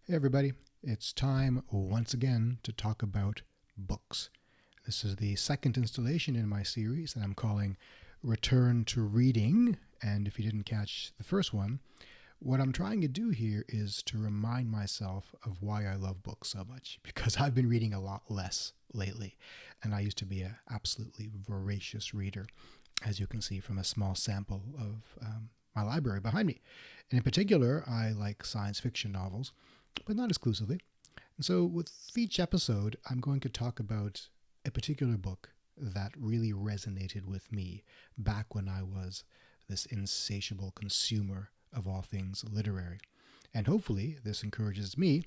Hey everybody, it's time once again to talk about books. This is the second installation in my series that I'm calling Return to Reading, and if you didn't catch the first one, what I'm trying to do here is to remind myself of why I love books so much, because I've been reading a lot less lately, and I used to be an absolutely voracious reader, as you can see from a small sample of my library behind me. And in particular, I like science fiction novels, but not exclusively. And so, with each episode, I'm going to talk about a particular book that really resonated with me back when I was this insatiable consumer of all things literary. And hopefully, this encourages me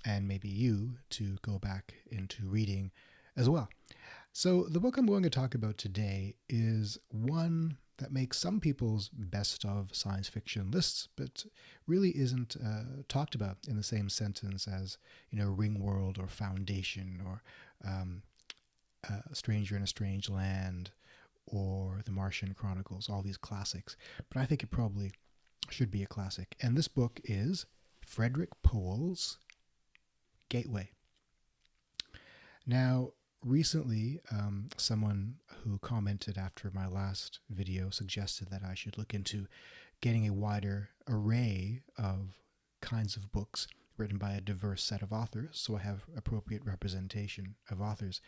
and maybe you to go back into reading as well. So, the book I'm going to talk about today is one that makes some people's best of science fiction lists, but really isn't talked about in the same sentence as, Ringworld or Foundation or um, Stranger in a Strange Land or The Martian Chronicles, all these classics. But I think it probably should be a classic. And this book is Frederik Pohl's Gateway. Now, recently, someone who commented after my last video suggested that I should look into getting a wider array of kinds of books written by a diverse set of authors, so I have appropriate representation of authors.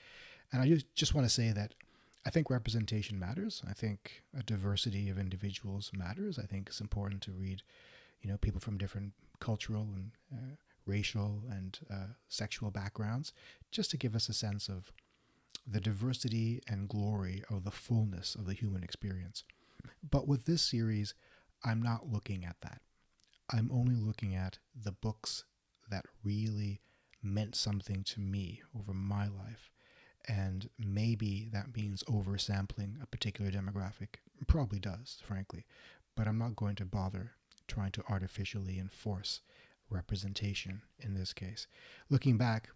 And I just want to say that I think representation matters. I think a diversity of individuals matters. I think it's important to read, people from different cultural and racial and sexual backgrounds, just to give us a sense of the diversity and glory of the fullness of the human experience. But with this series, I'm not looking at that. I'm only looking at the books that really meant something to me over my life. And maybe that means oversampling a particular demographic. It probably does, frankly. But I'm not going to bother trying to artificially enforce representation in this case. Looking back,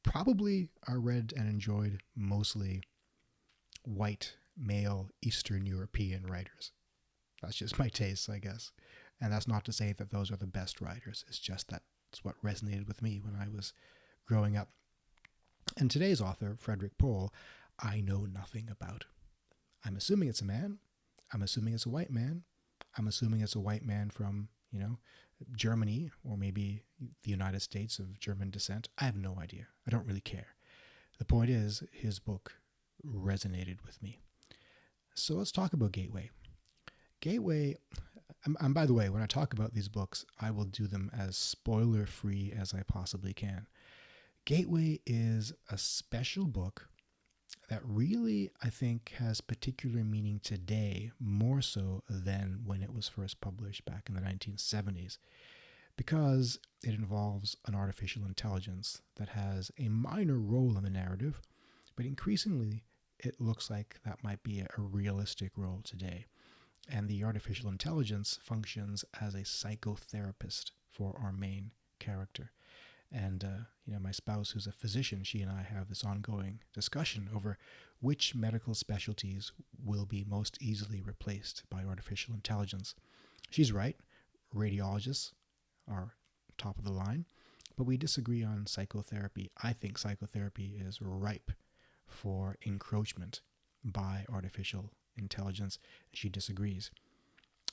probably I read and enjoyed mostly white, male, Eastern European writers. That's just my taste, I guess. And that's not to say that those are the best writers. It's just that it's what resonated with me when I was growing up. And today's author, Frederik Pohl, I know nothing about. I'm assuming it's a man. I'm assuming it's a white man. I'm assuming it's a white man from, Germany or maybe the United States of German descent. I have no idea. I don't really care. The point is, his book resonated with me. So let's talk about Gateway. Gateway, and by the way, when I talk about these books, I will do them as spoiler free as I possibly can. Gateway is a special book that really, I think, has particular meaning today, more so than when it was first published back in the 1970s, because it involves an artificial intelligence that has a minor role in the narrative, but increasingly it looks like that might be a realistic role today. And the artificial intelligence functions as a psychotherapist for our main character. And, my spouse, who's a physician, she and I have this ongoing discussion over which medical specialties will be most easily replaced by artificial intelligence. She's right. Radiologists are top of the line, but we disagree on psychotherapy. I think psychotherapy is ripe for encroachment by artificial intelligence. She disagrees.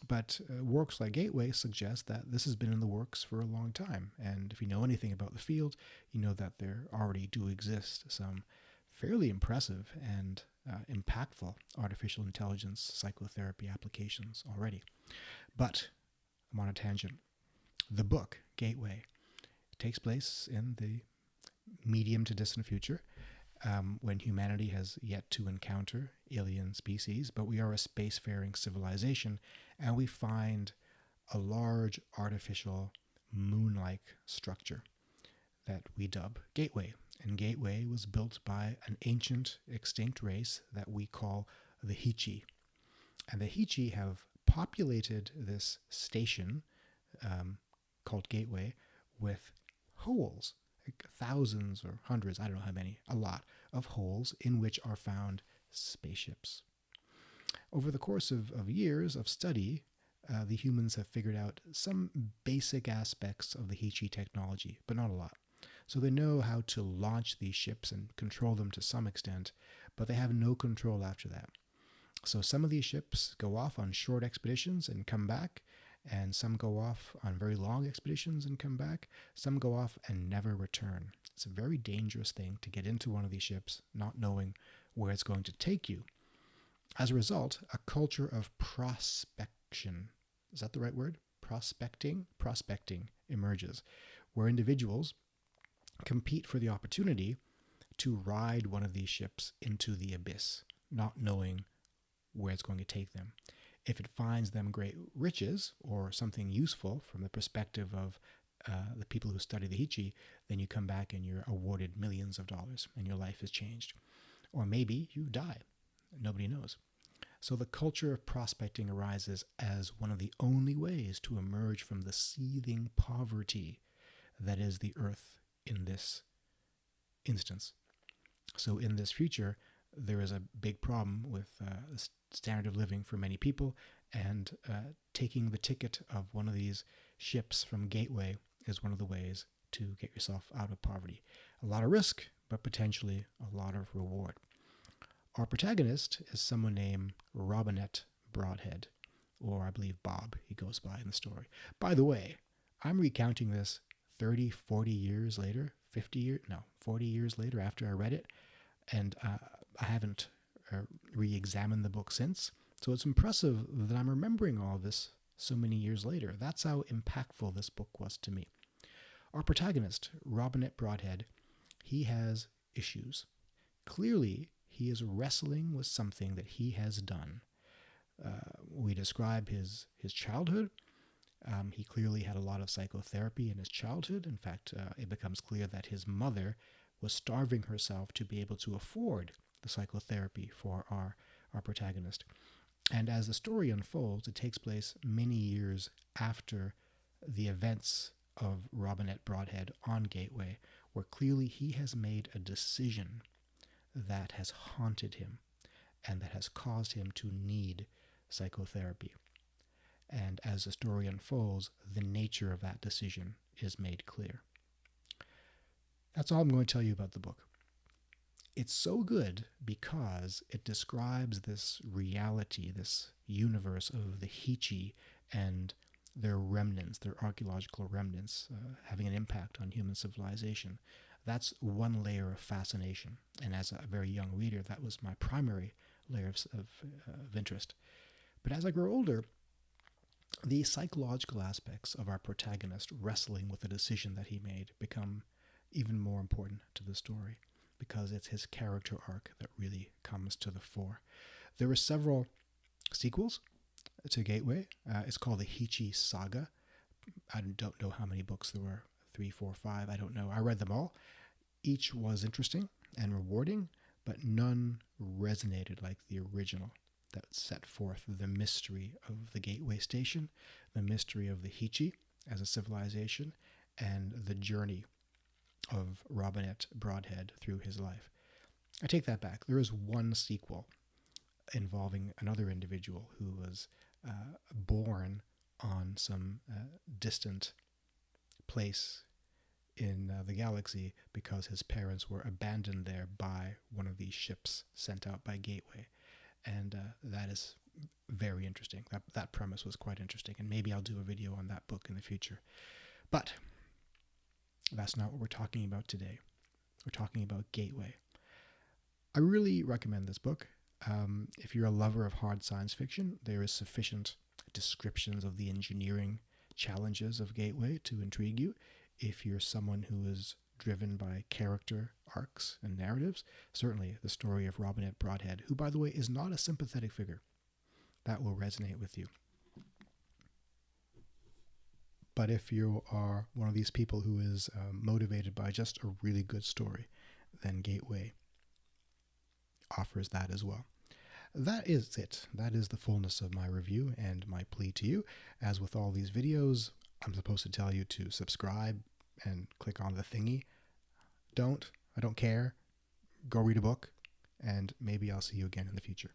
But works like Gateway suggest that this has been in the works for a long time. And if you know anything about the field, you know that there already do exist some fairly impressive and impactful artificial intelligence psychotherapy applications already. But I'm on a tangent. The book, Gateway, takes place in the medium to distant future, when humanity has yet to encounter alien species, but we are a spacefaring civilization, and we find a large artificial moon-like structure that we dub Gateway. And Gateway was built by an ancient extinct race that we call the Heechee. And the Heechee have populated this station called Gateway with holes, like thousands or hundreds, I don't know how many, a lot of holes in which are found spaceships. Over the course of years of study, the humans have figured out some basic aspects of the Hichi technology, but not a lot. So they know how to launch these ships and control them to some extent, but they have no control after that. So some of these ships go off on short expeditions and come back, and some go off on very long expeditions and come back. Some go off and never return. It's a very dangerous thing to get into one of these ships not knowing where it's going to take you. As a result, a culture of prospection, is that the right word? Prospecting emerges, where individuals compete for the opportunity to ride one of these ships into the abyss, not knowing where it's going to take them. If it finds them great riches or something useful from the perspective of the people who study the Hichi, then you come back and you're awarded millions of dollars and your life is changed. Or maybe you die. Nobody knows. So the culture of prospecting arises as one of the only ways to emerge from the seething poverty that is the earth in this instance. So in this future, there is a big problem with the standard of living for many people, and taking the ticket of one of these ships from Gateway is one of the ways to get yourself out of poverty. A lot of risk, but potentially a lot of reward. Our protagonist is someone named Robinette Broadhead, or I believe Bob, he goes by in the story. By the way, I'm recounting this 30, 40 years later, 40 years later after I read it, and I haven't re-examined the book since. So it's impressive that I'm remembering all this so many years later. That's how impactful this book was to me. Our protagonist, Robinette Broadhead, he has issues. Clearly, he is wrestling with something that he has done. We describe his childhood. He clearly had a lot of psychotherapy in his childhood. In fact, it becomes clear that his mother was starving herself to be able to afford the psychotherapy for our protagonist. And as the story unfolds, it takes place many years after the events of Robinette Broadhead on Gateway, where clearly he has made a decision that has haunted him and that has caused him to need psychotherapy. And as the story unfolds, the nature of that decision is made clear. That's all I'm going to tell you about the book. It's so good because it describes this reality, this universe of the Hichi and their remnants, their archaeological remnants, having an impact on human civilization. That's one layer of fascination. And as a very young reader, that was my primary layer of interest. But as I grow older, the psychological aspects of our protagonist wrestling with the decision that he made become even more important to the story, because it's his character arc that really comes to the fore. There were several sequels to Gateway. It's called the Hichi Saga. I don't know how many books there were, 3, 4, 5, I don't know. I read them all. Each was interesting and rewarding, but none resonated like the original that set forth the mystery of the Gateway Station, the mystery of the Hichi as a civilization, and the journey of Robinette Broadhead through his life. I take that back. There is one sequel involving another individual who was born on some distant place in the galaxy because his parents were abandoned there by one of these ships sent out by Gateway. And that is very interesting. That premise was quite interesting, and maybe I'll do a video on that book in the future. But that's not what we're talking about today. We're talking about Gateway. I really recommend this book. If you're a lover of hard science fiction, there is sufficient descriptions of the engineering challenges of Gateway to intrigue you. If you're someone who is driven by character arcs and narratives, certainly the story of Robinette Broadhead, who, by the way, is not a sympathetic figure, that will resonate with you. But if you are one of these people who is motivated by just a really good story, then Gateway offers that as well. That is it. That is the fullness of my review and my plea to you. As with all these videos, I'm supposed to tell you to subscribe and click on the thingy. I don't care. Go read a book, and maybe I'll see you again in the future.